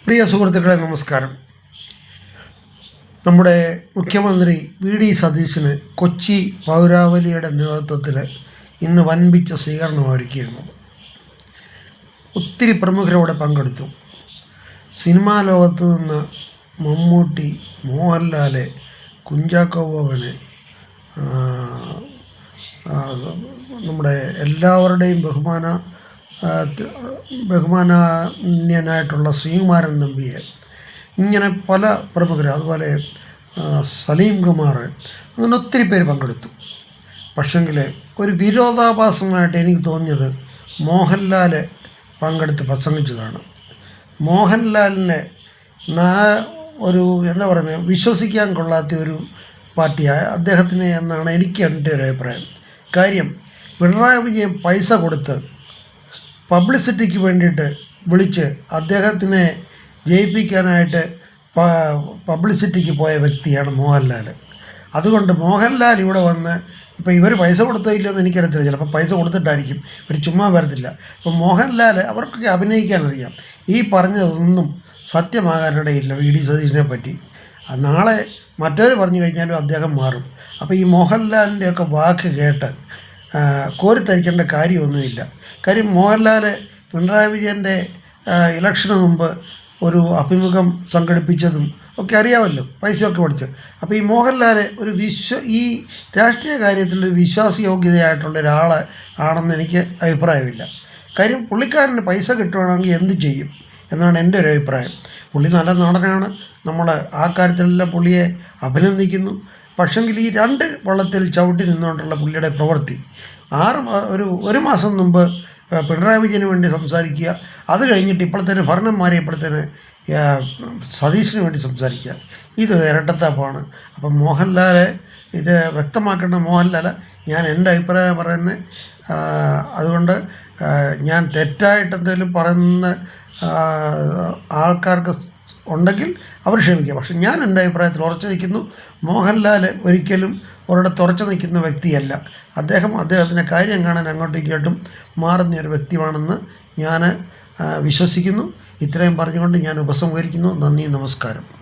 പ്രിയ സുഹൃത്തുക്കളെ നമസ്കാരം. നമ്മുടെ മുഖ്യമന്ത്രി വി.ഡി. സതീശന് കൊച്ചി പൗരാവലിയുടെ നേതൃത്വത്തിൽ ഇന്ന് വൻപിച്ച സ്വീകരണം ഒരുക്കിയിരുന്നു. ഒത്തിരി പ്രമുഖരവിടെ പങ്കെടുത്തു. സിനിമാ ലോകത്ത് നിന്ന് മമ്മൂട്ടി, മോഹൻലാൽ, കുഞ്ചാക്കോ ബോബന്, നമ്മുടെ എല്ലാവരുടെയും ബഹുമാനാന്യനായിട്ടുള്ള ശ്രീകുമാരൻ നമ്പിയെ, ഇങ്ങനെ പല പ്രമുഖർ, അതുപോലെ സലീം കുമാർ, അങ്ങനെ ഒത്തിരി പേര് പങ്കെടുത്തു. പക്ഷെങ്കിൽ ഒരു വിരോധാഭാസമായിട്ട് എനിക്ക് തോന്നിയത് മോഹൻലാൽ പങ്കെടുത്ത് പ്രസംഗിച്ചതാണ്. മോഹൻലാലിനെ ഒരു എന്താ പറയുന്നത്, വിശ്വസിക്കാൻ കൊള്ളാത്ത ഒരു പാർട്ടിയായ അദ്ദേഹത്തിന് എന്നാണ് എനിക്ക് എൻ്റെ ഒരു അഭിപ്രായം. കാര്യം, പിണറായി വിജയൻ പൈസ കൊടുത്ത് പബ്ലിസിറ്റിക്ക് വേണ്ടിയിട്ട് വിളിച്ച് അദ്ദേഹത്തിനെ ജയിപ്പിക്കാനായിട്ട് പബ്ലിസിറ്റിക്ക് പോയ വ്യക്തിയാണ് മോഹൻലാൽ. അതുകൊണ്ട് മോഹൻലാൽ ഇവിടെ വന്ന്, ഇപ്പോൾ ഇവർ പൈസ കൊടുത്തോ ഇല്ലയോ എന്ന് എനിക്കറിയത്തില്ല, ചിലപ്പോൾ പൈസ കൊടുത്തിട്ടായിരിക്കും, ഇവർ ചുമ്മാ വരത്തില്ല. അപ്പോൾ മോഹൻലാൽ അവർക്കൊക്കെ അഭിനയിക്കാനറിയാം. ഈ പറഞ്ഞതൊന്നും സത്യമാകാനിടയില്ല വി.ഡി. സതീശനെ പറ്റി. നാളെ മറ്റവർ പറഞ്ഞു കഴിഞ്ഞാലും അദ്ദേഹം മാറും. അപ്പോൾ ഈ മോഹൻലാലിൻ്റെയൊക്കെ വാക്ക് കേട്ട് കോരിത്തരിക്കേണ്ട കാര്യമൊന്നുമില്ല. കാര്യം, മോഹൻലാൽ പിണറായി വിജയൻ്റെ ഇലക്ഷന് മുമ്പ് ഒരു അഭിമുഖം സംഘടിപ്പിച്ചതും ഒക്കെ അറിയാമല്ലോ, പൈസയൊക്കെ കൊടുത്ത്. അപ്പോൾ ഈ മോഹൻലാൽ ഈ രാഷ്ട്രീയ കാര്യത്തിലൊരു വിശ്വാസയോഗ്യതയായിട്ടുള്ള ഒരാൾ ആണെന്ന് എനിക്ക് അഭിപ്രായമില്ല. കാര്യം, പുള്ളിക്കാരന് പൈസ കിട്ടുകയാണെങ്കിൽ എന്ത് ചെയ്യും എന്നാണ് എൻ്റെ ഒരു അഭിപ്രായം. പുള്ളി നല്ല നടനാണ്, നമ്മൾ ആ കാര്യത്തിലെല്ലാം പുള്ളിയെ അഭിനന്ദിക്കുന്നു. പക്ഷെങ്കിൽ ഈ രണ്ട് വള്ളത്തിൽ ചവിട്ടി നിന്നുകൊണ്ടുള്ള പുള്ളിയുടെ പ്രവൃത്തി, ഒരു മാസം മുമ്പ് പിണറായി വിജയന് വേണ്ടി സംസാരിക്കുക, അത് കഴിഞ്ഞിട്ട് ഇപ്പോഴത്തേന് ഭരണം മാറിയപ്പോഴത്തേന് സതീശന് വേണ്ടി സംസാരിക്കുക, ഇത് ഇരട്ടത്താപ്പാണ്. അപ്പം മോഹൻലാൽ ഇത് വ്യക്തമാക്കേണ്ട മോഹൻലാൽ. ഞാൻ എൻ്റെ അഭിപ്രായം പറയുന്നത്, അതുകൊണ്ട് ഞാൻ തെറ്റായിട്ടെന്തെങ്കിലും പറയുന്ന ആൾക്കാർക്ക് ഉണ്ടെങ്കിൽ അവർ ക്ഷമിക്കുക. പക്ഷെ ഞാൻ എൻ്റെ അഭിപ്രായത്തിൽ ഉറച്ചു നിൽക്കുന്നു. മോഹൻലാൽ ഒരിക്കലും ഒരിടത്ത് ഉറച്ചു നിൽക്കുന്ന വ്യക്തിയല്ല. അദ്ദേഹത്തിൻ്റെ കാര്യം കാണാൻ അങ്ങോട്ടും ഇങ്ങോട്ടും മാറുന്ന ഒരു വ്യക്തിയാണെന്ന് ഞാൻ വിശ്വസിക്കുന്നു. ഇത്രയും പറഞ്ഞുകൊണ്ട് ഞാൻ ഉപസംഹരിക്കുന്നു. നന്ദി, നമസ്കാരം.